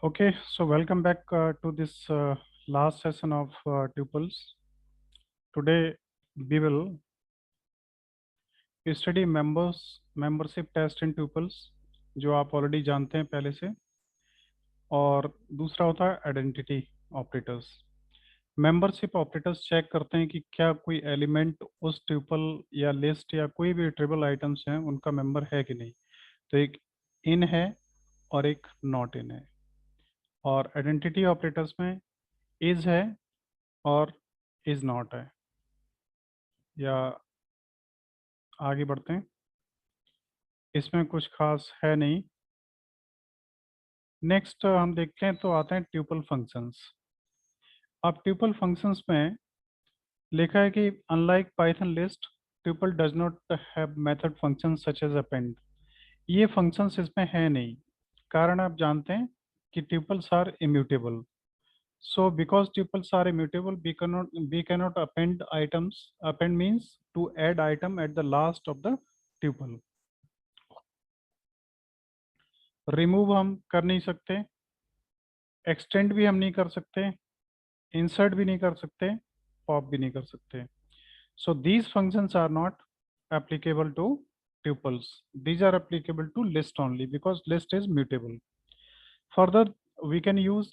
Okay, so welcome back to this last session of tuples. Today we will study membership test in tuples, जो आप already जानते हैं पहले से, और दूसरा होता है identity operators. Membership operators check करते हैं कि क्या कोई एलिमेंट उस ट्यूपल या लिस्ट या कोई भी ट्रिपल आइटम्स हैं उनका मेंबर है कि नहीं। तो एक इन है और एक नॉट इन है, और आइडेंटिटी ऑपरेटर्स में इज है और इज नॉट है। या आगे बढ़ते हैं, इसमें कुछ खास है नहीं। नेक्स्ट हम देखते हैं तो आते हैं ट्यूपल फंक्शंस। अब ट्यूपल फंक्शंस में लिखा है कि unlike Python list, tuple does not have method function such as append. ये फंक्शंस इसमें है नहीं। कारण आप जानते हैं कि tuples are immutable. So because tuples are immutable we cannot append items. Append means to add item at the last of the tuple. Remove हम कर नहीं सकते, एक्सटेंड भी हम नहीं कर सकते, इंसर्ट भी नहीं कर सकते, पॉप भी नहीं कर सकते। So these functions are not applicable to tuples. These are applicable to list only because list is mutable. Further, we can use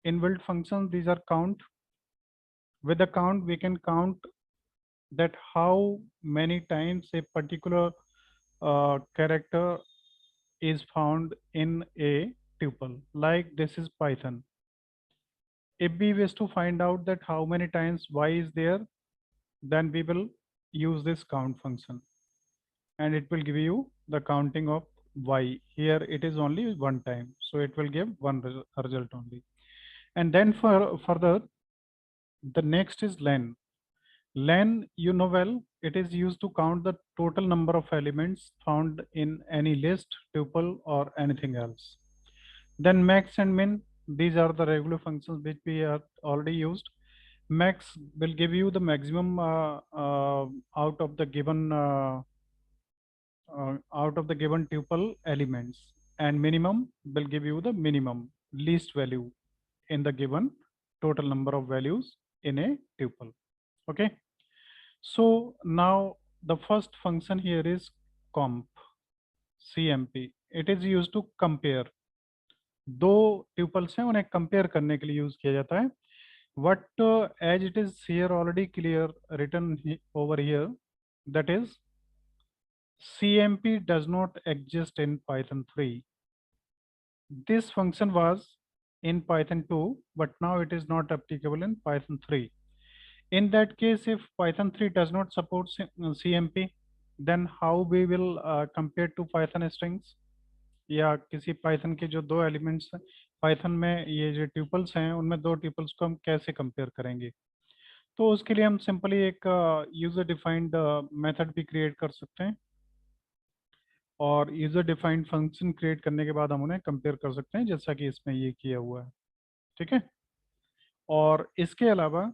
inbuilt functions. These are count. With the count we can count that how many times a particular character is found in a tuple. Like this is Python. If we wish to find out that how many times y is there, then we will use this count function and it will give you the counting of y. Here it is only one time, so it will give one result only. And then for further, the next is len. Len, you know well, it is used to count the total number of elements found in any list, tuple, or anything else. Then max and min, these are the regular functions which we have already used. Max will give you the maximum out of the given tuple elements, and minimum will give you the minimum least value in the given total number of values in a tuple. Okay, so now the first function here is comp, cmp. It is used to compare दो tuples हैं, उन्हें compare करने के लिए use किया जाता है. What as it is here already clear written over here, that is cmp does not exist in Python 3. This function was in Python 2, but now it is not applicable in Python 3. In that case, if Python 3 does not support cmp, then how we will compare to Python strings, या किसी Python के जो दो elements हैं Python में, ये जो tuples हैं उनमें दो ट्यूपल्स को हम कैसे कंपेयर करेंगे. तो उसके लिए हम सिंपली एक यूजर डिफाइंड मेथड भी क्रिएट कर सकते हैं, और यूजर डिफाइंड फंक्शन क्रिएट करने के बाद हम उन्हें कंपेयर कर सकते हैं, जैसा कि इसमें ये किया हुआ है. ठीक है. और इसके अलावा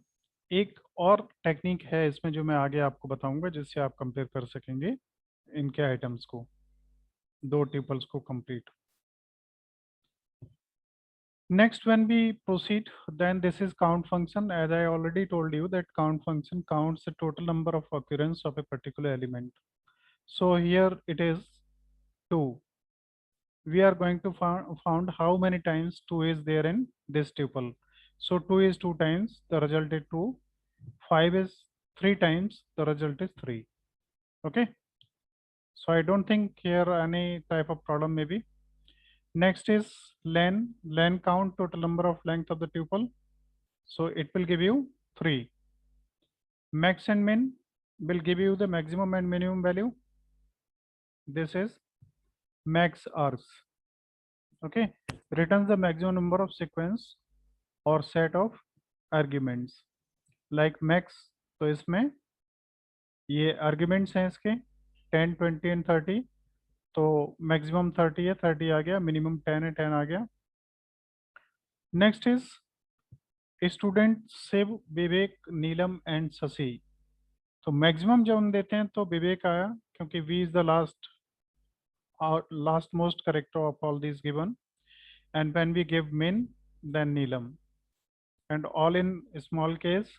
एक और टेक्निक है इसमें जो मैं आगे आपको बताऊंगा, जिससे आप कंपेयर कर सकेंगे इनके आइटम्स को, दो ट्यूपल्स को complete. Next, when we proceed, then this is count function. As I already told you that count function counts the total number of occurrence of a particular element. So here it is 2. We are going to found how many times 2 is there in this tuple. So 2 is 2 times, the result is 2. 5 is 3 times, the result is 3. Okay. So I don't think here any type of problem maybe. Next is len. Len count total number of length of the tuple. So it will give you 3. Max and min will give you the maximum and minimum value. This is max args. Okay. Returns the maximum number of sequence or set of arguments. Like max, तो इसमें ये arguments हैं इसके 10, 20 and 30. तो maximum 30 है, 30 आ गया, minimum 10 है, 10 आ गया. Next is student Shiv, Vivek, Neelam and Shashi. तो मैक्सिमम जब हम देते हैं तो विवेक आया, क्योंकि V is the last most character of all these given. and when we give min, then Neelam, and all in small case,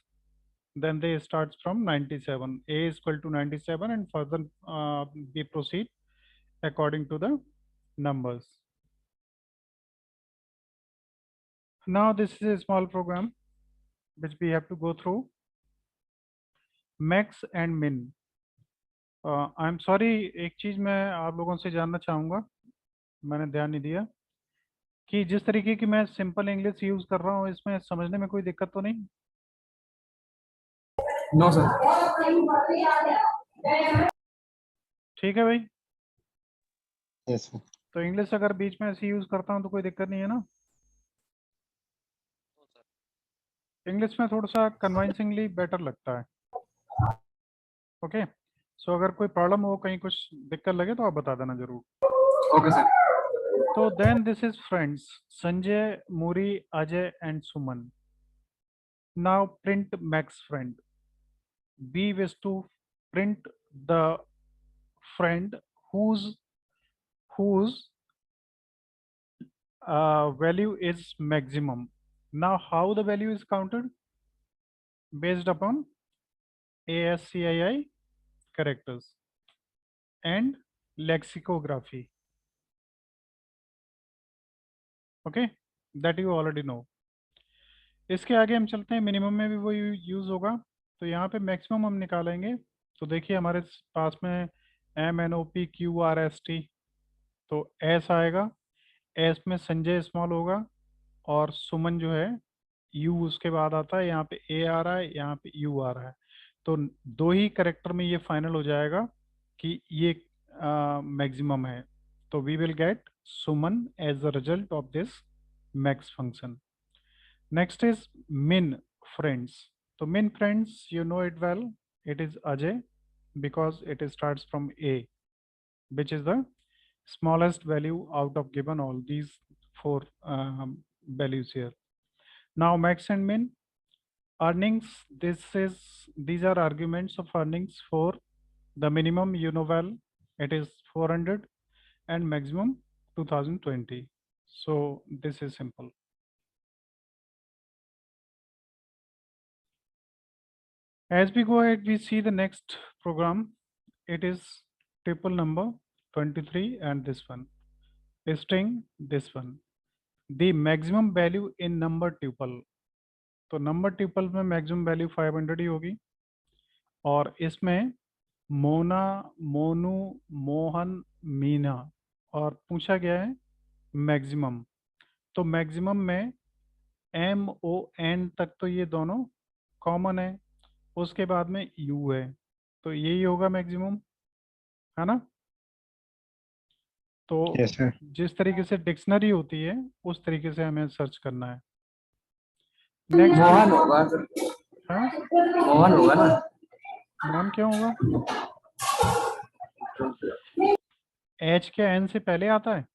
then they starts from 97. A is equal to 97, and further we proceed according to the numbers. Now this is a small program which we have to go through. Max and min. I am sorry, एक चीज मैं आप लोगों से जानना चाहूंगा, मैंने ध्यान नहीं दिया कि जिस तरीके की मैं सिंपल इंग्लिश यूज कर रहा हूँ, इसमें समझने में कोई दिक्कत तो नहीं? No sir. ठीक है भाई। Yes sir. तो इंग्लिश अगर बीच में ऐसे यूज करता हूँ तो कोई दिक्कत नहीं है ना? इंग्लिश में थोड़ा सा कन्विंसिंगली बेटर लगता है। ओके, सो अगर कोई प्रॉब्लम हो, कहीं कुछ दिक्कत लगे तो आप बता देना जरूर। Okay sir. तो then this is friends, Sanjay, मूरी, Ajay and Suman. Now print Max friend. We wish to print the friend whose value is maximum. Now how the value is counted? Based upon ASCII characters and lexicography. Okay, that you already know. इसके आगे हम चलते हैं, minimum में भी वो use होगा। तो यहाँ पे मैक्सिमम हम निकालेंगे। तो देखिए हमारे पास में MNOPQRST, तो एस आएगा, एस में संजय स्मॉल होगा, और सुमन जो है यू उसके बाद आता है। यहाँ पे ए आ रहा है, यहाँ पे यू आ रहा है, तो दो ही करेक्टर में ये फाइनल हो जाएगा कि ये मैक्सिमम है। तो we will get Suman as the result of this max function. Next is min friends. So min friends, you know it well. It is Ajay because it starts from A, which is the smallest value out of given all these four values here. Now max and min earnings. These are arguments of earnings for the minimum. You know well, it is 400 and maximum 2020. So this is simple. As we go ahead, we see the next program. It is tuple number 23 and this one. String this one. The maximum value in number tuple. तो number tuple में maximum value 500 ही होगी, और इसमें मोना, मोनू, मोहन, मीना, और पूछा गया है maximum. तो मैक्सिमम में MON तक तो ये दोनों कॉमन है, उसके बाद में U है, तो यही होगा मैक्सिमम, है ना? तो यस सर। जिस तरीके से डिक्शनरी होती है उस तरीके से हमें सर्च करना है। नेक्स्ट मोहन होगा सर। हाँ, मोहन होगा ना? मोहन क्यों होगा? H के N से पहले आता है,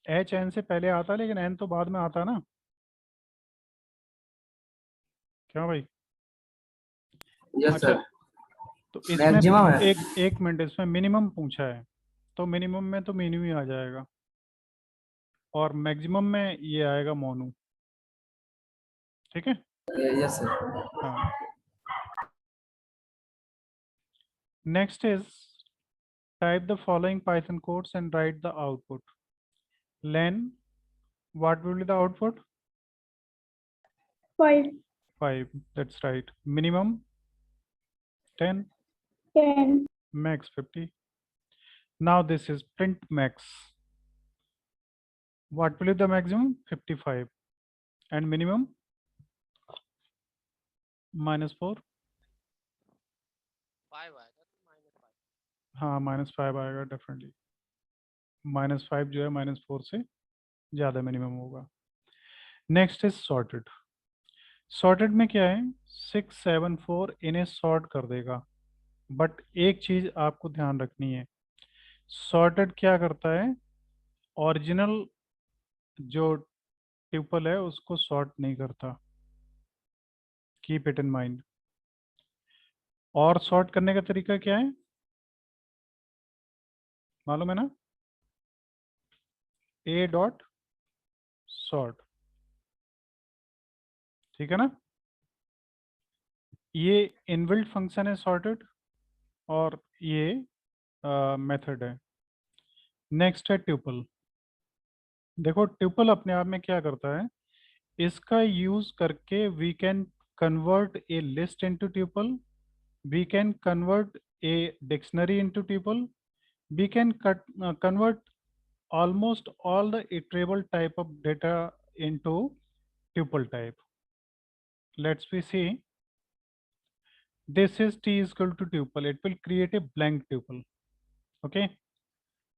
H N से पहले आता है, लेकिन N तो बाद में आता है ना, क्यों भाई? यस अच्छा, सर। तो इसमें मैक्सिमम है। एक मिनट, इसमें मिनिमम पूछा है, तो मिनिमम में तो मीनू ही आ जाएगा, और मैक्सिमम में ये आएगा मोनू। ठीक है, यस सर। हाँ। Next is type the following Python codes and write the output. Len, what will be the output? 5, 5, that's right. Minimum 10, 10, max 50. Now this is print max. What will be the maximum? 55. And minimum? -4. 5 आएगा तो -5। हाँ, -5 आएगा definitely. -5 जो है -4 से ज़्यादा minimum होगा। Next is sorted. Sorted में क्या है, 6, 7, 4 इन्हें सॉर्ट कर देगा, बट एक चीज आपको ध्यान रखनी है, सॉर्टेड क्या करता है, ओरिजिनल जो ट्यूपल है उसको सॉर्ट नहीं करता, कीप इट इन माइंड। और सॉर्ट करने का तरीका क्या है मालूम है ना? A डॉट सॉर्ट, ठीक है ना। ये इनबिल्ट फंक्शन है सॉर्टेड, और ये मेथड है। नेक्स्ट है ट्यूपल। देखो ट्यूपल अपने आप में क्या करता है, इसका यूज करके we can convert a list into tuple, we can convert a dictionary into tuple, we can convert almost all the iterable type of data into tuple type. Let's we see, this is t is equal to tuple, it will create a blank tuple. Okay,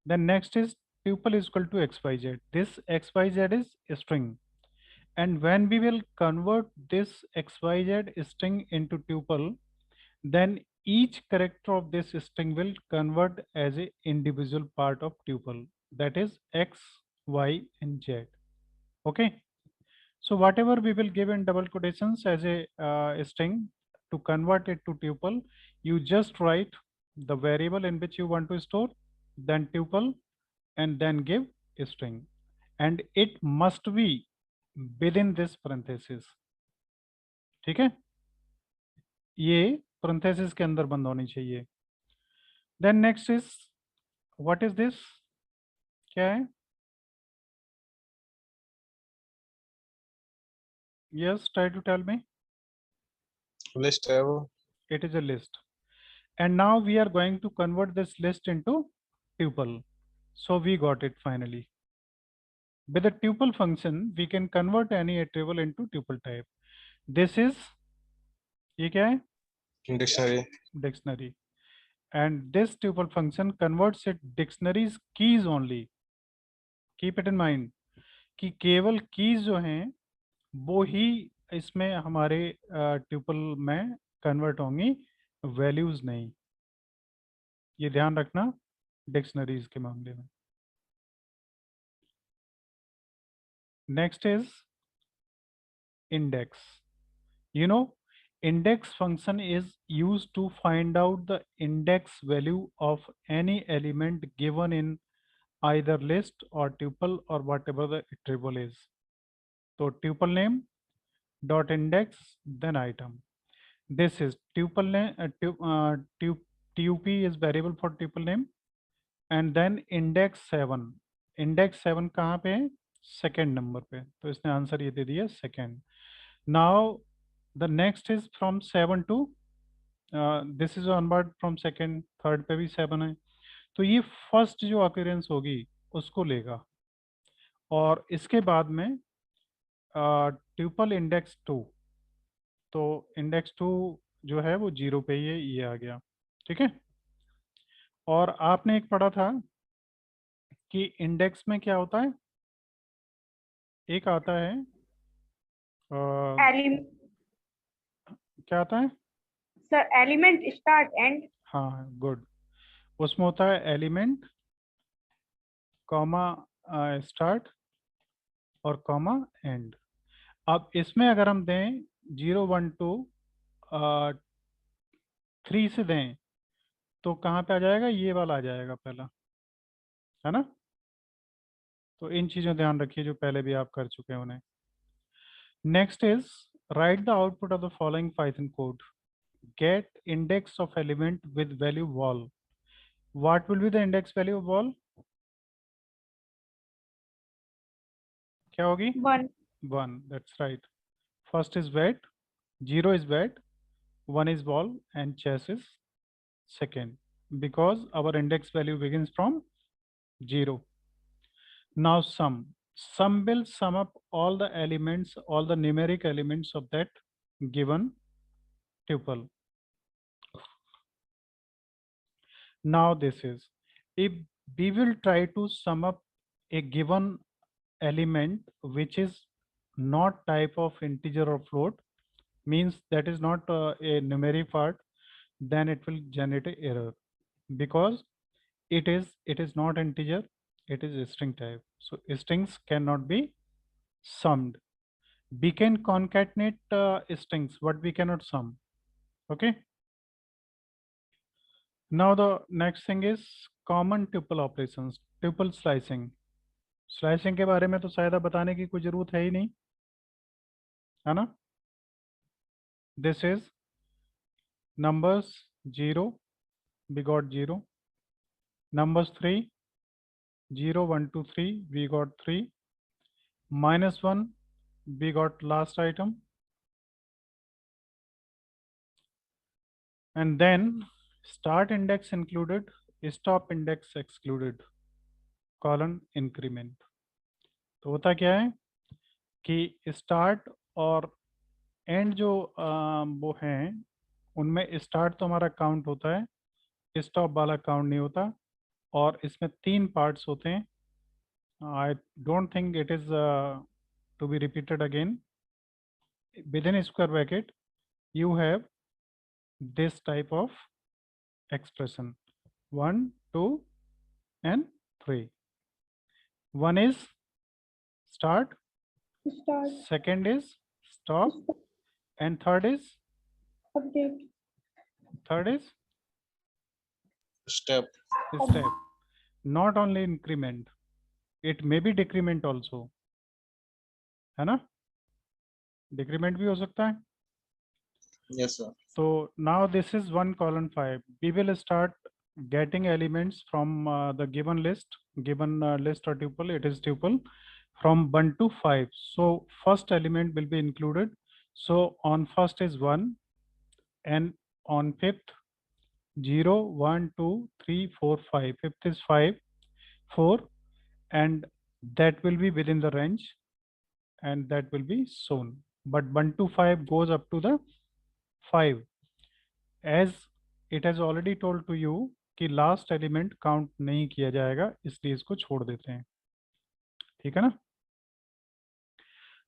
then next is tuple is equal to xyz, this xyz is a string, and when we will convert this xyz string into tuple, then each character of this string will convert as a individual part of tuple, that is x, y, and z. Okay, so whatever we will give in double quotations as a string, to convert it to tuple, you just write the variable in which you want to store, then tuple, and then give a string, and it must be within this parenthesis. ठीक है, ये parenthesis के अंदर बंद होनी चाहिए। Then next is, what is this? क्या है? Yes, try to tell me. List है वो। It is a list. And now we are going to convert this list into tuple. So we got it finally. With the tuple function, we can convert any iterable into tuple type. This is, ये क्या है? Dictionary. Dictionary. And this tuple function converts it dictionaries keys only. Keep it in mind कि केवल keys जो हैं वो ही इसमें हमारे ट्यूपल में कन्वर्ट होंगी, वैल्यूज नहीं। ये ध्यान रखना डिक्शनरीज के मामले में। Next is index. You know, index function is used to find out the index value of any element given in either list or tuple or whatever the iterable is. So tuple name dot index then item. This is tuple name, tup is variable for tuple name, and then index 7. index 7 कहाँ पे है? Second number पे, तो इसने answer ये दे दिया second. Now the next is from 7 to, this is onward from second, third पे भी 7 है, तो ये फर्स्ट जो अक्यूरेंस होगी उसको लेगा, और इसके बाद में ट्यूपल इंडेक्स 2, तो इंडेक्स 2 जो है वो 0 पे ही है, ये आ गया। ठीक है, और आपने एक पढ़ा था कि इंडेक्स में क्या होता है, एक आता है क्या आता है सर एलिमेंट स्टार्ट एंड। हाँ गुड, उसमें होता है एलिमेंट कॉमा स्टार्ट और कॉमा एंड। अब इसमें अगर हम दें 0 1 2 3 से दें तो कहाँ पे आ जाएगा, ये वाला आ जाएगा पहला, है ना। तो इन चीज़ों ध्यान रखिए जो पहले भी आप कर चुके हैं उन्हें। Next is right the output of the following Python code, gate index of element with value wall. What will be the index value of wall? क्या होगी? 1। 1, that's right. First is wet, 0 is wet, 1 is wall, and chess is second, because our index value begins from 0. Now sum will sum up all the elements, all the numeric elements of that given tuple. Now this is, if we will try to sum up a given element which is not type of integer or float, means that is not a numeric part, then it will generate an error, because it is not integer, it is a string type, so strings cannot be summed. We can concatenate strings, but we cannot sum. Okay, now the next thing is common tuple operations, tuple slicing. Slicing के बारे में तो शायद अब बताने की कोई जरूरत है ही नहीं, है ना। This is numbers 0, we got 0. Numbers 3, 0 1 2 3, we got 3. -1, we got last item. And then start index included, stop index excluded, colon increment. तो होता क्या है कि स्टार्ट और एंड जो वो हैं उनमें स्टार्ट तो हमारा काउंट होता है, स्टॉप वाला काउंट नहीं होता। और इसमें 3 पार्ट्स होते हैं। I don't think it is to be repeated again. Within a square bracket, you have this type of expression: 1, 2, and 3. One is start, Start. second is stop, and third is Update. Step. step. Not only increment, it may be decrement also, है ना। Decrement भी हो सकता है। Yes, sir. So now this is 1 colon 5. We will start getting elements from the given list, list or tuple. It is tuple from 1 to 5. So first element will be included. So on first is 1, and on fifth 0, 1, 2, 3, 4, 5. Fifth is 5, 4, and that will be within the range, and that will be shown. But 1 to 5 goes up to the 5. As it has already told to you कि last element count नहीं किया जाएगा, इसलिए इसको छोड़ देते हैं, ठीक है ना।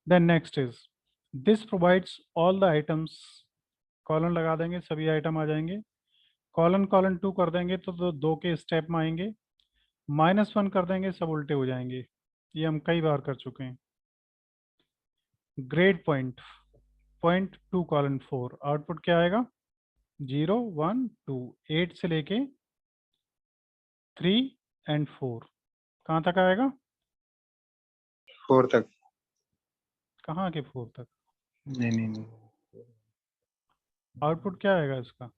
Then next is this provides all the items, colon लगा देंगे, सभी आइटम आ जाएंगे। कॉलन कॉलन 2 कर देंगे तो 2 के स्टेप में आएंगे। -1 कर देंगे, सब उल्टे हो जाएंगे। ये हम कई बार कर चुके हैं। Grade point, point 2 colon 4, output क्या आएगा? 0 1 2, 8 से लेके 3 एंड 4, कहाँ तक आएगा? 4 तक। कहाँ के 4 तक? नहीं आउटपुट क्या आएगा इसका?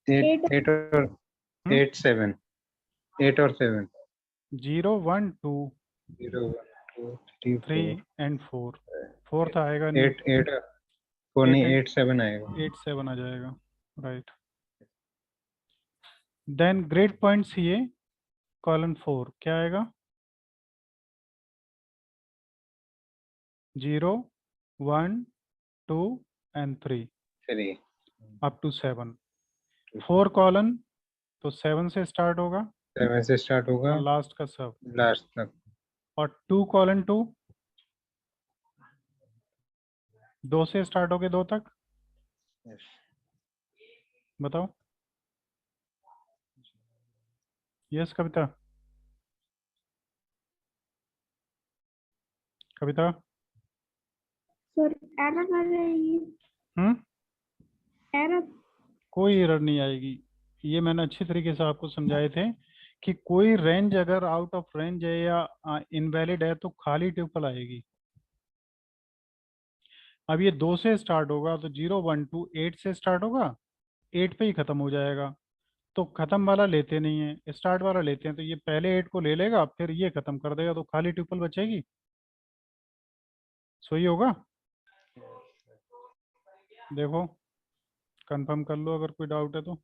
8 और 8 7, 8 और 7, 0 1 2 0 1 2 3 3 4, एंड 4, फोर्थ आएगा नहीं। 8 4 नहीं 8 7 आएगा। 8 7 आ जाएगा, राइट। देन ग्रेड पॉइंट्स ये कॉलन 4 क्या आएगा? 0 1 2 एंड 3 3 अप टू 7। 4 कॉलन तो 7 से स्टार्ट होगा 7 से स्टार्ट होगा और लास्ट का सब, लास्ट तक। और 2 कॉलन 2 2 से स्टार्ट होके 2 तक। बताओ। यस कविता, कविता। सर एरर आ जाएगी। एरर कोई एरर नहीं आएगी। ये मैंने अच्छी तरीके से आपको समझाए थे कि कोई रेंज अगर आउट ऑफ रेंज है या इनवैलिड है तो खाली ट्यूपल आएगी। अब ये 2 से स्टार्ट होगा तो 0 1 2 8 से स्टार्ट होगा, 8 पे ही खत्म हो जाएगा। तो खत्म वाला लेते नहीं है, स्टार्ट वाला लेते हैं। तो ये पहले 8 को ले लेगा, फिर ये खत्म कर देगा, तो खाली ट्यूपल बचेगी। सो ही होगा। देखो कंफर्म कर लो अगर कोई डाउट है तो।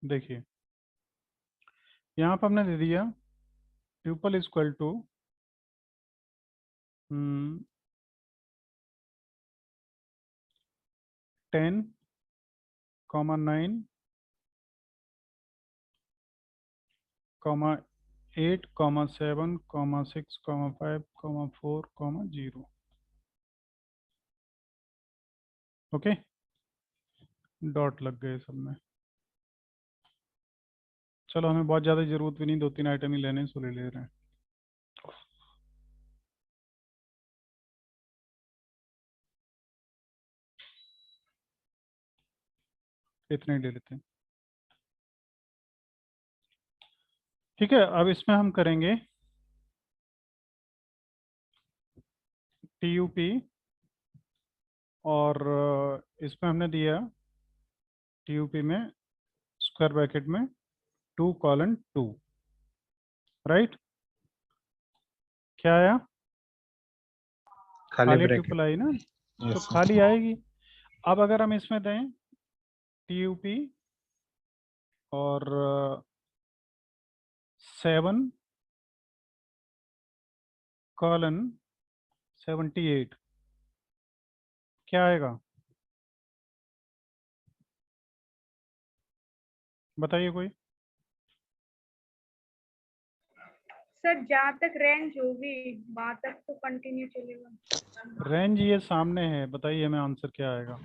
देखिए यहाँ पर हमने दे दिया tuple equal to 10, 9, 8, 7, 6, 5, 4, 0। Okay, dot लग गए सब में। चलो हमें बहुत ज़्यादा ज़रूरत भी नहीं, 2-3 आइटम ही लेने, सो ले रहे हैं। इतने ही ले लेते हैं। ठीक है, अब इसमें हम करेंगे TUP और इसमें हमने दिया TUP में स्क्वायर ब्रैकेट में 2:2, राइट। क्या आया? खाली खाली ब्रैकेट। ट्यूपल आई ना, तो Yes, sir. खाली आएगी। अब अगर हम इसमें दें TUP और 7:78, क्या आएगा बताइए कोई। सर जहाँ तक रेंज होगी वहां तक तो कंटिन्यू चलेगा। रेंज ये सामने है, बताइए हमें आंसर क्या आएगा।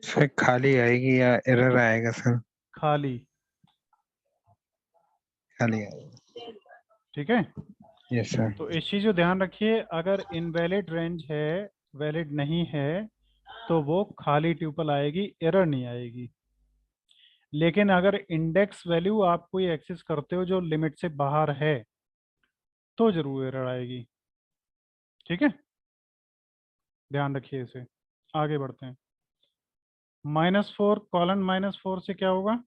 सर खाली आएगी या एरर आएगा सर? खाली। खाली आएगा। ठीक है, यस सर। तो इस चीज को ध्यान रखिए, अगर इनवैलिड रेंज है, वैलिड नहीं है, तो वो खाली ट्यूपल आएगी, एरर नहीं आएगी। लेकिन अगर इंडेक्स वैल्यू आप कोई एक्सेस करते हो जो लिमिट से बाहर है, तो जरूर एरर आएगी। ठीक है, ध्यान रखिए इसे। आगे बढ़ते हैं। -4 से क्या होगा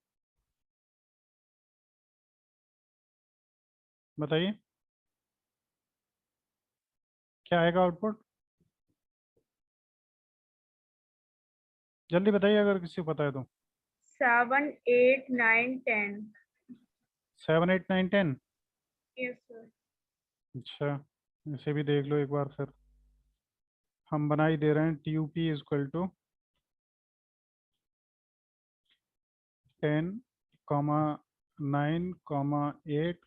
बताइए, क्या आएगा आउटपुट? जल्दी बताइए अगर किसी को पता है तो। 7, 8, 9, 10। 7, 8, 9, 10। Yes sir. अच्छा, इसे भी देख लो एक बार फिर। हम बना ही दे रहे हैं TUP equal to 10, 9, 8,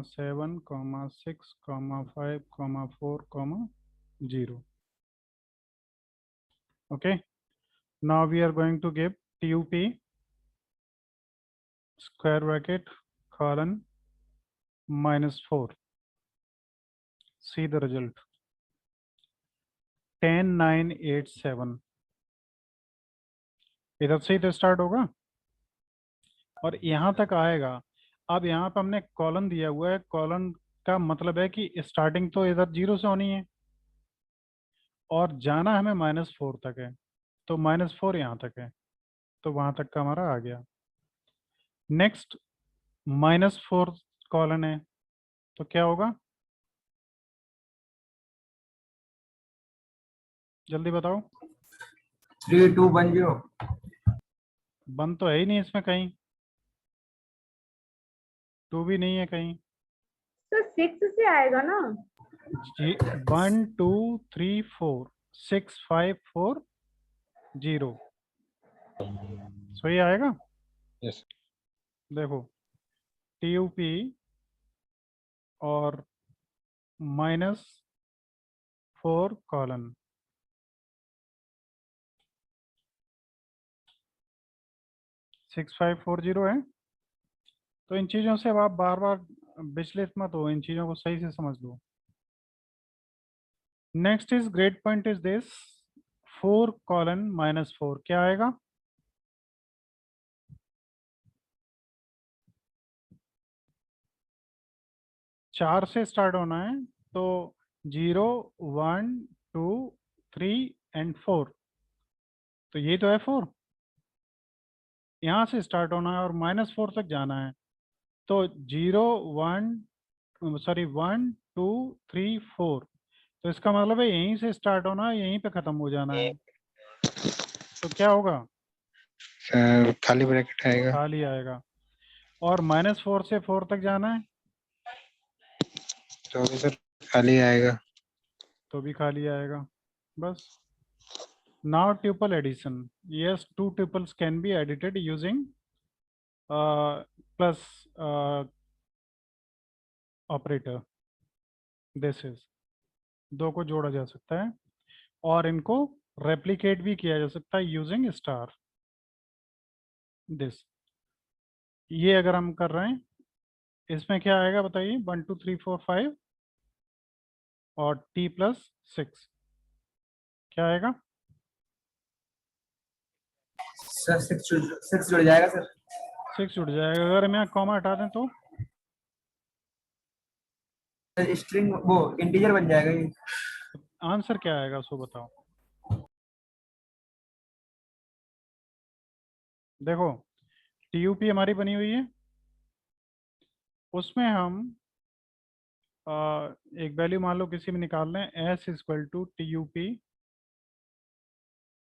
7, 6, 5, 4, 0. Okay, now we are going to give TUP square bracket colon -4. See the result. 10, 9, 8, 7 इधर से ही तो स्टार्ट होगा और यहाँ तक आएगा। अब यहाँ पे हमने कॉलन दिया हुआ है, कॉलन का मतलब है कि स्टार्टिंग तो इधर 0 से होनी है और जाना हमें -4 तक है, तो -4 यहाँ तक है, तो वहां तक का हमारा आ गया। नेक्स्ट -4 कॉलन है, तो क्या होगा जल्दी बताओ। 3, 2, 1, 0। वन तो है ही नहीं इसमें कहीं, 2 भी नहीं है कहीं। तो 6 से आएगा ना। 1, 2, 3, 4, 6, 5, 4, 0 सही आएगा। Yes. देखो TUP और -4 colon, six five four zero है। तो इन चीज़ों से अब आप बार बार विचलित मत हो, इन चीज़ों को सही से समझ लो। Next is great point is this 4:-4 क्या आएगा? चार से स्टार्ट होना है, तो 0, 1, 2, 3 एंड 4, तो ये तो है 4। यहाँ से स्टार्ट होना है और -4 तक जाना है, तो 0, 1 सॉरी 1, 2, 3, 4, तो इसका मतलब है यहीं से स्टार्ट होना है, यहीं पे खत्म हो जाना है, तो क्या होगा? सर खाली ब्रैकेट आएगा। खाली आएगा। और -4 से 4 तक जाना है, तो भी सर खाली आएगा। तो भी खाली आएगा। बस। Now tuple addition, yes, 2 tuples can be edited using plus operator. This is, दो को जोड़ा जा सकता है और इनको रेप्लिकेट भी किया जा सकता है यूजिंग स्टार। दिस, ये अगर हम कर रहे हैं, इसमें क्या आएगा बताइए? 1, 2, 3, 4, 5 और T+6 क्या आएगा? सर सिक्स जुड़ जाएगा सर। 6 जुड़ जाएगा। अगर हम यहाँ कॉमा हटा दें तो स्ट्रिंग वो इंटीजर बन जाएगा ये। आंसर क्या आएगा उसको बताओ। देखो TUP हमारी बनी हुई है, उसमें हम एक वैल्यू मान लो किसी में निकाल लें, S equal to TUP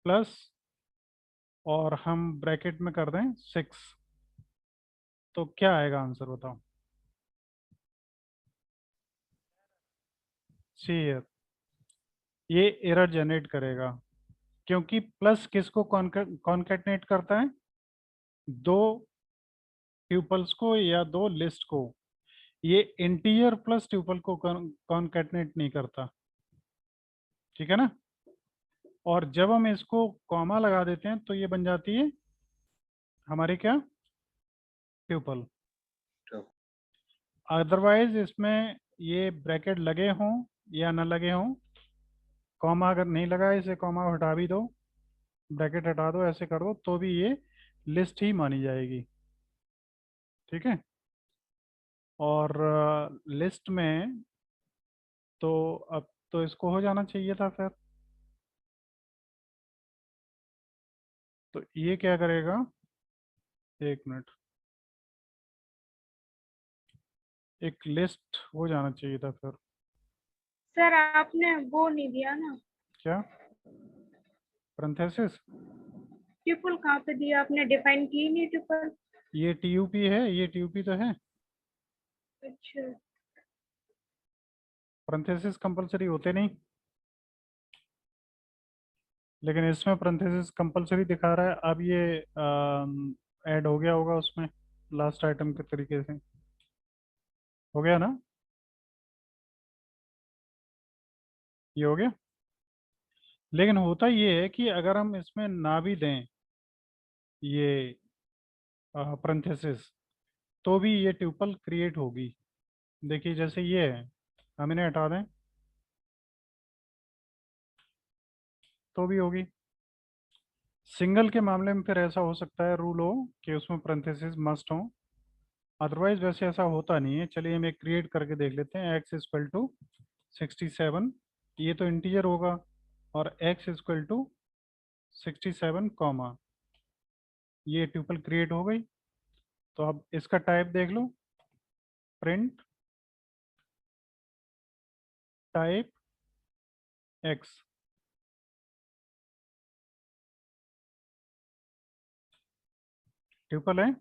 plus, और हम ब्रैकेट में कर दें 6, तो क्या आएगा आंसर बताओ। सी, ये एरर जनरेट करेगा, क्योंकि प्लस किसको कॉन्केटनेट करता है, दो ट्यूपल्स को या दो लिस्ट को। ये इंटीजर प्लस ट्यूपल को कॉन्केटनेट नहीं करता, ठीक है ना। और जब हम इसको कॉमा लगा देते हैं तो ये बन जाती है हमारी क्या, ट्यूपल। अदरवाइज इसमें ये ब्रैकेट लगे हों या न लगे हों, कॉमा अगर नहीं लगा है इसे कॉमा हटा भी दो, ब्रैकेट हटा दो, ऐसे कर दो, तो भी ये लिस्ट ही मानी जाएगी, ठीक है। और लिस्ट में तो अब तो इसको हो जाना चाहिए था फिर। तो ये क्या करेगा, एक मिनट, एक लिस्ट हो जाना चाहिए था फिर। सर आपने वो नहीं दिया ना, क्या पैरेंथेसिस, ट्रिपल कहाँ पे दिया आपने, डिफाइन की नहीं ट्रिपल। ये TUP है, ये TUP तो है। अच्छा पैरेंथेसिस कंपलसरी होते नहीं, लेकिन इसमें पैरेंथेसिस कंपलसरी दिखा रहा है। अब ये ऐड हो गया होगा उसमें लास्ट आइटम के तरीके से, हो गया ना, ये हो गया। लेकिन होता ये है कि अगर हम इसमें ना भी दें ये पैरेंथेसिस, तो भी ये ट्यूपल क्रिएट होगी। देखिए जैसे ये है, हम इन्हें हटा दें तो भी होगी। सिंगल के मामले में फिर ऐसा हो सकता है रूल हो कि उसमें पैरेंथेसिस मस्ट हो, अदरवाइज वैसे ऐसा होता नहीं है। चलिए हम एक क्रिएट करके देख लेते हैं, x इक्वल टू 67, ये तो इंटीजर होगा, और x इक्वल टू 67 कॉमा, ये ट्यूपल क्रिएट हो गई। तो अब इसका टाइप देख लो, प्रिंट टाइप x, ट्यूपल है,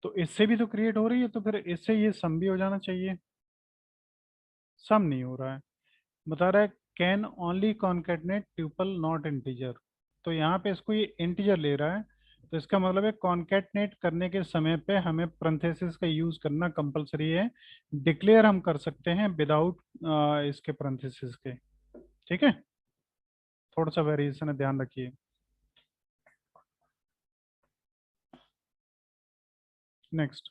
तो इससे भी तो क्रिएट हो रही है, तो फिर इससे ये सम भी हो जाना चाहिए। सम नहीं हो रहा है, बता रहा है can only concatenate tuple not integer. तो यहाँ पे इसको ये इंटीजर ले रहा है, तो इसका मतलब है कॉन्केटनेट करने के समय पे हमें पैरेंथेसिस का यूज करना कंपलसरी है। डिक्लेयर हम कर सकते हैं विदाउट इसके पैरेंथेसिस के, ठीक है। थोड़ा सा वेरिएशन है, ध्यान रखिए। नेक्स्ट,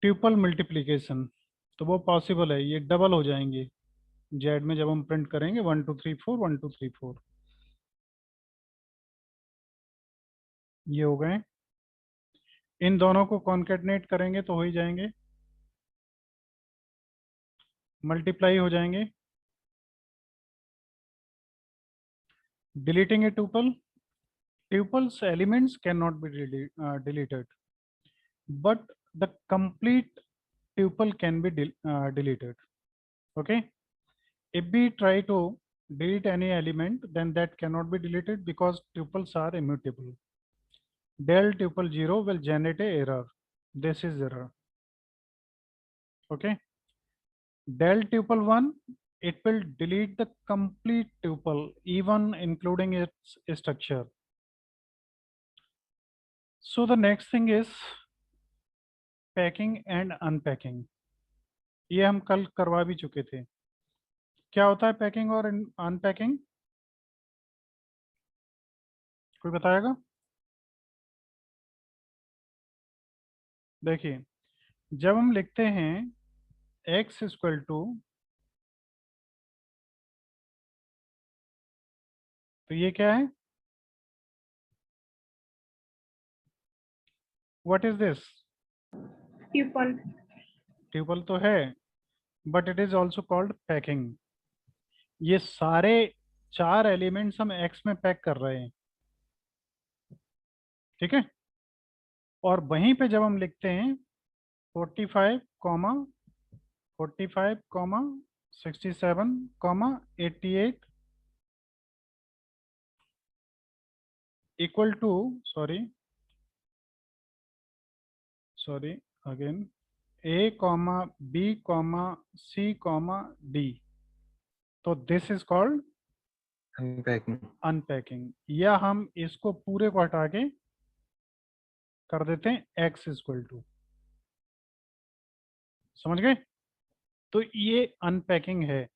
ट्यूपल मल्टीप्लिकेशन, तो वो पॉसिबल है, ये डबल हो जाएंगे जेड में जब हम प्रिंट करेंगे 1 2 3 4 1 2 3 4, ये हो गए। इन दोनों को कॉन्केटनेट करेंगे तो हो ही जाएंगे, मल्टीप्लाई हो जाएंगे। Deleting A tuple, tuples elements cannot be deleted, but the complete tuple can be deleted, okay. If we try to delete any element, then that cannot be deleted because tuples are immutable. Del tuple 0 will generate a error, this is error, okay. Del tuple 1, it will delete the complete tuple even including its structure. So the next thing is packing and unpacking, ये हम कल करवा भी चुके थे। क्या होता है पैकिंग और अनपैकिंग, कोई बताएगा। देखिए जब हम लिखते हैं x इक्वल टू तो ये क्या है? What is this? Tuple. Tuple तो है, but it is also called packing. ये सारे 4 एलिमेंट्स हम एक्स में पैक कर रहे हैं, ठीक है। और वहीं पे जब हम लिखते हैं 45 comma 45 comma 67 comma 88 equal to, sorry again, A comma B comma C comma D, तो this is called Unpacking. Unpacking. या हम इसको पूरे को हटा के कर देते हैं एक्स इक्वल टू, समझ गए? तो ये अनपैकिंग है।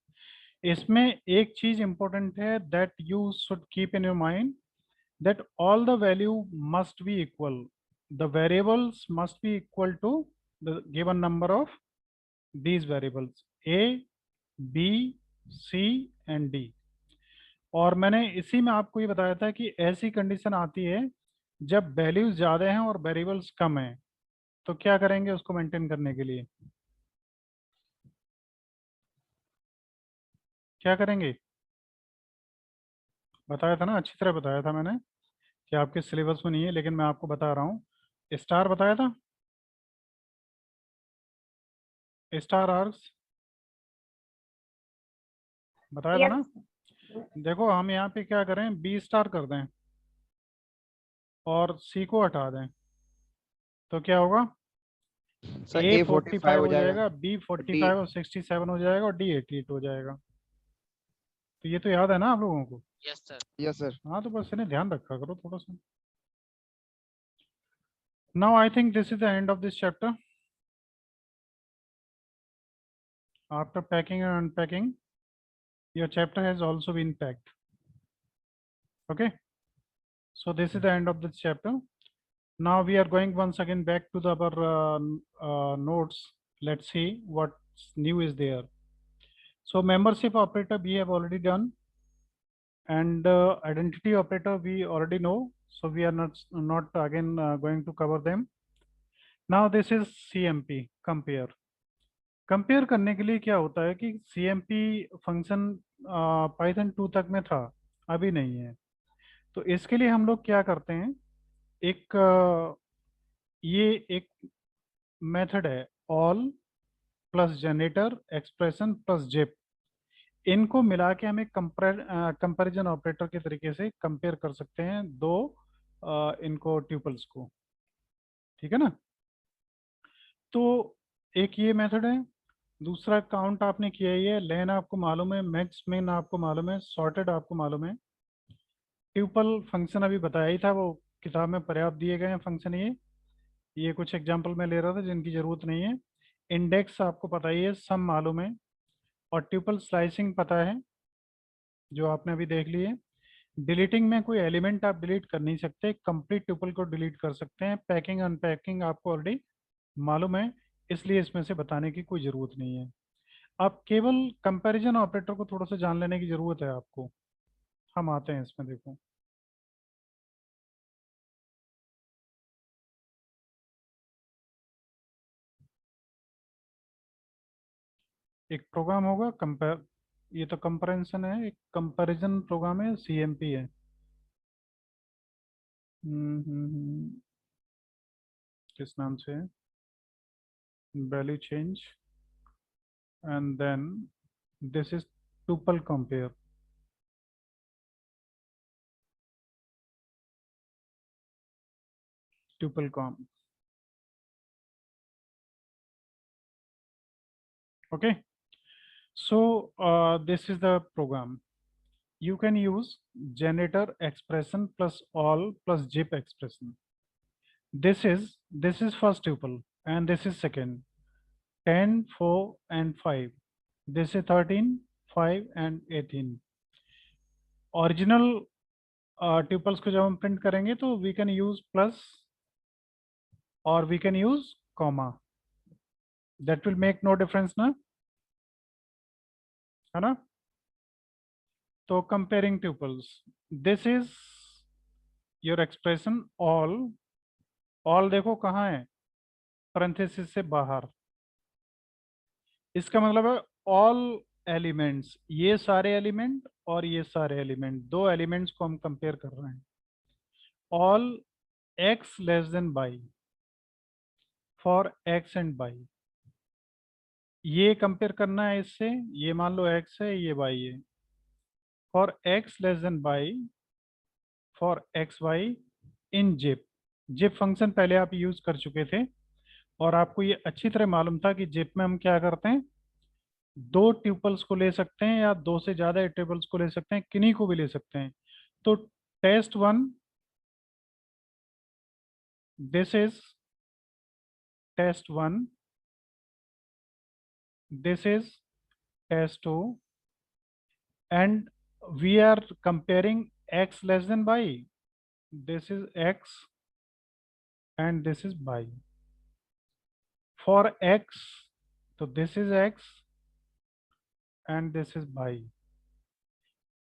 इसमें एक चीज इंपॉर्टेंट है that you should keep in your mind, that all the value must be equal. The variables must be equal to the given number of these variables a, b, c and d. और मैंने इसी में आपको ये बताया था कि ऐसी कंडीशन आती है जब वैल्यूज ज्यादा हैं और वेरिएबल्स कम हैं, तो क्या करेंगे उसको मेंटेन करने के लिए? क्या करेंगे? बताया था ना, अच्छी तरह बताया था मैंने कि आपके सिलेबस में नहीं है, लेकिन मैं आपको बता रहा हूँ। स्टार बताया था, स्टार आर्क्स बताया था ना। देखो हम यहाँ पे क्या करें, बी स्टार कर दें और सी को हटा दें, तो क्या होगा? सर ए A 45 45 हो हो जाएगा, बी डी 45 और 67 हो जाएगा और डी 88 हो जाएगा। तो ये तो याद है ना आप लोगों को? Yes, sir. Yes sir. हाँ, तो बस इन्हें ध्यान रखा करो थोड़ा सा। Now I think this is the end of this chapter. After packing and unpacking, your chapter has also been packed. Okay, so this is the end of this chapter. Now we are going once again back to the our notes. Let's see what new is there. So membership operator we have already done, and identity operator we already know, so we are not again going to cover them. Now this is CMP, compare. Compare करने के लिए क्या होता है कि CMP function Python 2 तक में था, अभी नहीं है। तो इसके लिए हम लोग क्या करते हैं, एक ये एक मेथड है all plus generator expression plus zip, इनको मिला के हम एक कंपैरिजन ऑपरेटर के तरीके से कंपेयर कर सकते हैं दो इनको ट्यूपल्स को, ठीक है ना। तो एक ये मेथड है, दूसरा काउंट आपने किया ही है, लेन आपको मालूम है, मैक्स मिन आपको मालूम है, सॉर्टेड आपको मालूम है। ट्यूपल फंक्शन अभी बताया ही था, वो किताब में पर्याप्त दिए गए हैं फंक्शन। ये कुछ एग्जांपल मैं ले रहा था जिनकी जरूरत नहीं है। इंडेक्स आपको पता ही है, सम मालूम है, और ट्यूपल स्लाइसिंग पता है जो आपने अभी देख ली है। डिलीटिंग में कोई एलिमेंट आप डिलीट कर नहीं सकते, कंप्लीट ट्यूपल को डिलीट कर सकते हैं। पैकिंग अनपैकिंग आपको ऑलरेडी मालूम है, इसलिए इसमें से बताने की कोई ज़रूरत नहीं है। अब केवल कंपैरिजन ऑपरेटर को थोड़ा सा जान लेने की ज़रूरत है आपको। हम आते हैं इसमें, देखो एक प्रोग्राम होगा कंपेयर, ये तो कंपैरिजन है, एक कंपैरिजन प्रोग्राम है, CMP है। किस नाम से? Value change, and then this is tuple compare. Tuple com, okay. So this is the program. You can use generator expression plus all plus zip expression. This is first tuple and this is second, 10 4 and 5. This is 13 5 and 18. Original tuples को जब हम print करेंगे तो we can use plus or we can use comma, that will make no difference ना, है ना। तो comparing tuples, this is your expression all. All देखो कहाँ है, पैरेंथेसिस से बाहर। इसका मतलब है ऑल एलिमेंट्स, ये सारे एलिमेंट और ये सारे एलिमेंट, दो एलिमेंट्स को हम कंपेयर कर रहे हैं। All x less than y for x and by, ये कंपेयर करना है इससे। ये मान लो एक्स है, ये वाई है। For x less than y for x y in zip. Zip function पहले आप यूज कर चुके थे और आपको ये अच्छी तरह मालूम था कि जिप में हम क्या करते हैं, दो ट्यूपल्स को ले सकते हैं या दो से ज्यादा ट्यूपल्स को ले सकते हैं, किन्हीं को भी ले सकते हैं। तो test one, this is test one, this is test 2, and we are comparing x less than y. This is x and this is y. For x, so this is x and this is y.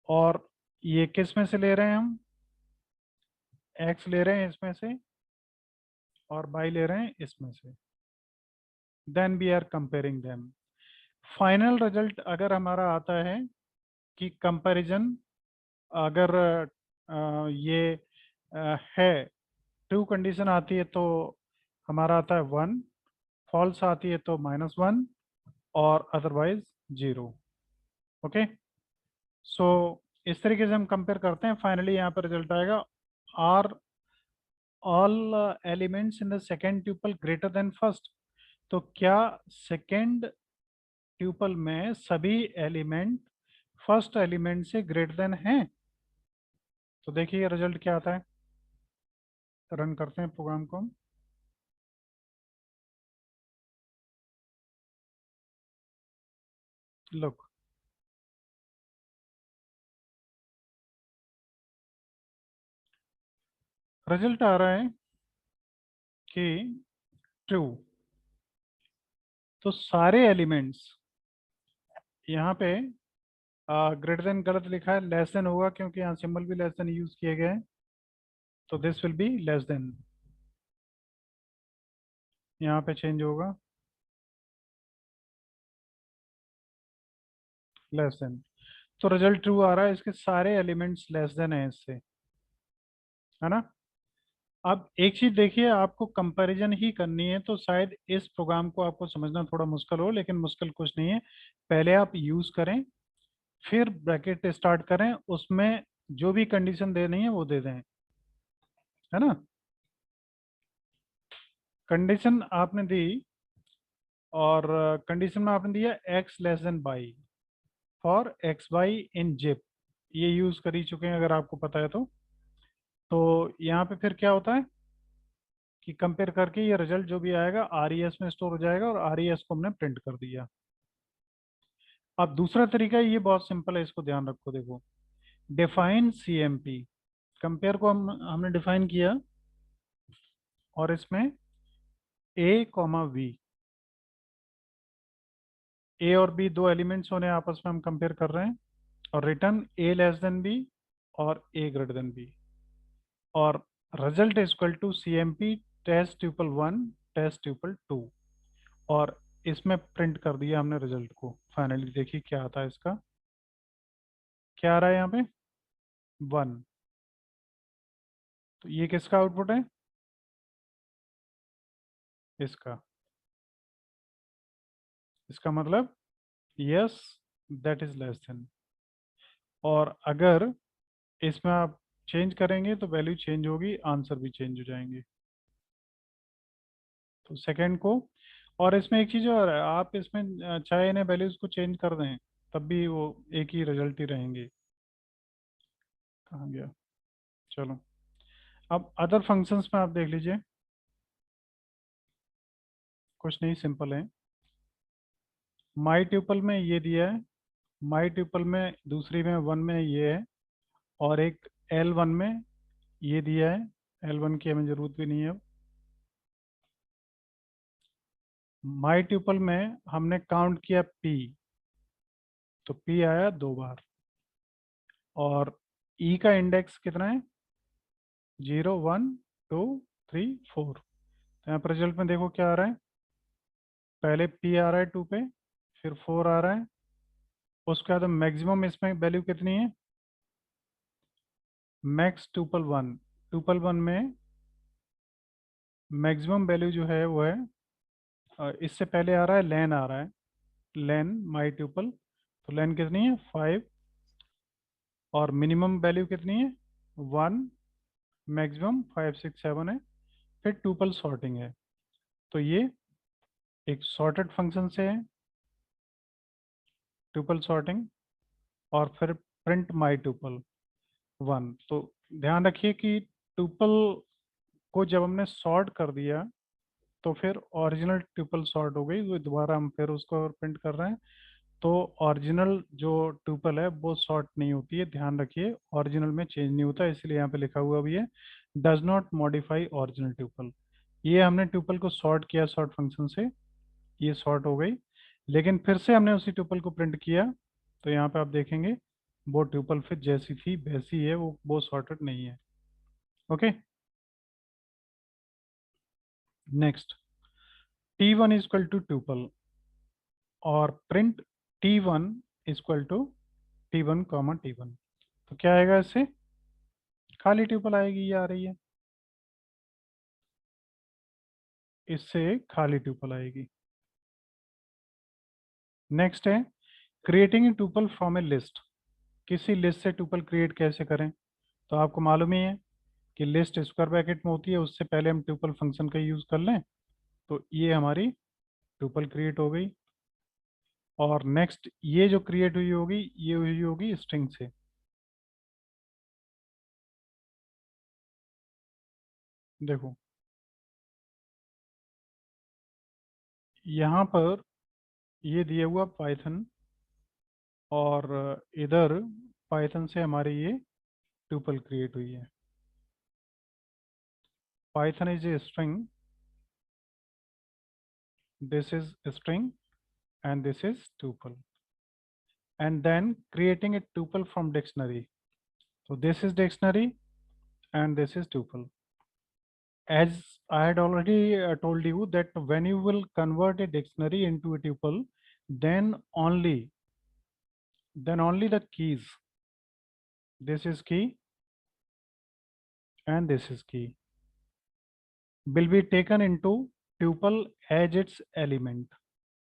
और ये किस में से ले रहे हैं हम, x ले रहे हैं इसमें से और y ले रहे हैं इसमें से। Then we are comparing them. Final result अगर हमारा आता है कि कंपैरिजन, अगर ये है, ट्रू कंडीशन आती है तो हमारा आता है 1, फॉल्स आती है तो -1 और अदरवाइज 0। ओके, सो इस तरीके से हम कंपेयर करते हैं। फाइनली यहाँ पर रिजल्ट आएगा, are all elements in the second tuple greater than first. तो क्या सेकेंड ट्यूपल में सभी एलिमेंट फर्स्ट एलिमेंट से ग्रेटर देन हैं? तो देखिए रिजल्ट क्या आता है। रन करते हैं प्रोग्राम को हम। लुक, रिजल्ट आ रहा है कि ट्रू। तो सारे एलिमेंट्स यहाँ पे ग्रेटर देन गलत लिखा है, लेस देन होगा क्योंकि यहाँ सिंबल भी लेस देन यूज किए गए हैं। तो this will be less than, यहाँ पे चेंज होगा लेस देन। तो रिजल्ट ट्रू आ रहा है, इसके सारे एलिमेंट्स लेस देन है इससे, है ना। अब एक चीज देखिए, आपको कंपैरिजन ही करनी है तो शायद इस प्रोग्राम को आपको समझना थोड़ा मुश्किल हो, लेकिन मुश्किल कुछ नहीं है। पहले आप यूज करें, फिर ब्रैकेट स्टार्ट करें, उसमें जो भी कंडीशन देनी है वो दे दें, है ना। कंडीशन आपने दी और कंडीशन में आपने दिया x less than y for x y in zip, ये यूज कर ही चुके हैं अगर आपको पता है तो यहाँ पे फिर क्या होता है कि कंपेयर करके ये रिजल्ट जो भी आएगा आरईएस में स्टोर हो जाएगा और आरईएस को हमने प्रिंट कर दिया। अब दूसरा तरीका, ये बहुत सिंपल है, इसको ध्यान रखो। देखो, डिफाइन सीएमपी, कंपेयर को हमने डिफाइन किया और इसमें ए कॉमा वी, ए और बी दो एलिमेंट्स होने आपस में हम कंपेयर कर रहे हैं, और return a less than b और ए ग्रेटर देन बी, और result is equal to c m p test tuple 1 test tuple 2, और इसमें प्रिंट कर दिया हमने रिजल्ट को। फाइनली देखिए क्या आता है इसका, क्या आ रहा है यहाँ पे 1। तो ये किसका आउटपुट है, इसका। इसका मतलब yes that is less than. और अगर इसमें आप चेंज करेंगे तो वैल्यू चेंज होगी, आंसर भी चेंज हो जाएंगे। तो सेकंड को, और इसमें एक चीज़ और है, आप इसमें चाहे इन्हें वैल्यूज को चेंज कर दें तब भी वो एक ही रिजल्ट ही रहेंगे। कहाँ गया, चलो अब अदर फंक्शंस में आप देख लीजिए, कुछ नहीं, सिंपल है। माई ट्यूपल में ये दिया है, माई ट्यूपल में दूसरी में 1 में ये है, और एक L1 में ये दिया है। L1 की हमें जरूरत भी नहीं है। माई ट्यूपल में हमने काउंट किया P, तो P आया 2 बार। और ई का इंडेक्स कितना है 0 1 2 3 4। तो यहाँ पर रिजल्ट में देखो क्या आ रहा है, पहले पी आ रहा है 2 पे, फिर 4 आ रहा है, उसके बाद मैक्सिमम इसमें वैल्यू कितनी है मैक्स टूपल वन में मैक्सिमम वैल्यू जो है वो है इससे पहले आ रहा है लेन आ रहा है, लेन माई ट्यूपल, तो लेन कितनी है 5 और मिनिमम वैल्यू कितनी है 1, मैक्सिमम 5 6 7 है, फिर ट्यूपल सॉर्टिंग है। तो ये एक सॉर्टेड फंक्शन से है ट्यूपल सॉर्टिंग, और फिर प्रिंट माई ट्यूपल 1। तो ध्यान रखिए कि ट्यूपल को जब हमने सॉर्ट कर दिया तो फिर ओरिजिनल ट्यूपल सॉर्ट हो गई, वो दोबारा हम फिर उसको प्रिंट कर रहे हैं, तो ओरिजिनल जो ट्यूपल है वो सॉर्ट नहीं होती है, ध्यान रखिए ओरिजिनल में चेंज नहीं होता, इसलिए यहाँ पे लिखा हुआ भी है does not modify original tuple. ये हमने ट्यूपल को सॉर्ट किया सॉर्ट फंक्शन से, ये सॉर्ट हो गई, लेकिन फिर से हमने उसी ट्यूपल को प्रिंट किया तो यहाँ पे आप देखेंगे वो ट्यूपल फिर जैसी थी वैसी है, वो सॉर्टेड नहीं है। Okay, next T1 is equal to tuple और print T1 equal to T1 comma T1। तो क्या आएगा इससे, खाली ट्यूपल आएगी, ये आ रही है, इससे खाली ट्यूपल आएगी। नेक्स्ट है creating a tuple from A list. किसी लिस्ट से ट्यूपल क्रिएट कैसे करें, तो आपको मालूम ही है कि लिस्ट स्क्वायर ब्रैकेट में होती है, उससे पहले हम ट्यूपल फंक्शन का यूज कर लें, तो ये हमारी ट्यूपल क्रिएट हो गई। और नेक्स्ट ये जो क्रिएट हुई होगी ये हुई होगी स्ट्रिंग से। देखो यहाँ पर ये दिया हुआ पाइथन, और इधर पाइथन से हमारी ये ट्यूपल क्रिएट हुई है। Python is a string, this is string and this is tuple, and then creating a tuple from dictionary. So this is dictionary and this is tuple. As I had already told you that when you will convert a dictionary into a tuple, then only the keys, this is key and this is key, will be taken into tuple as its element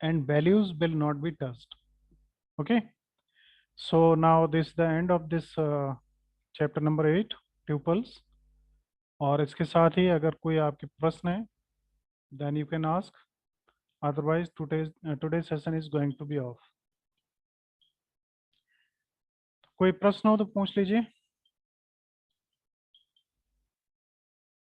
and values will not be touched. Okay, so now this is the end of this chapter number 8 tuples। और इसके साथ ही अगर कोई आपके प्रश्न है then you can ask, otherwise today session is going to be off. कोई प्रश्न हो तो पूछ लीजिए।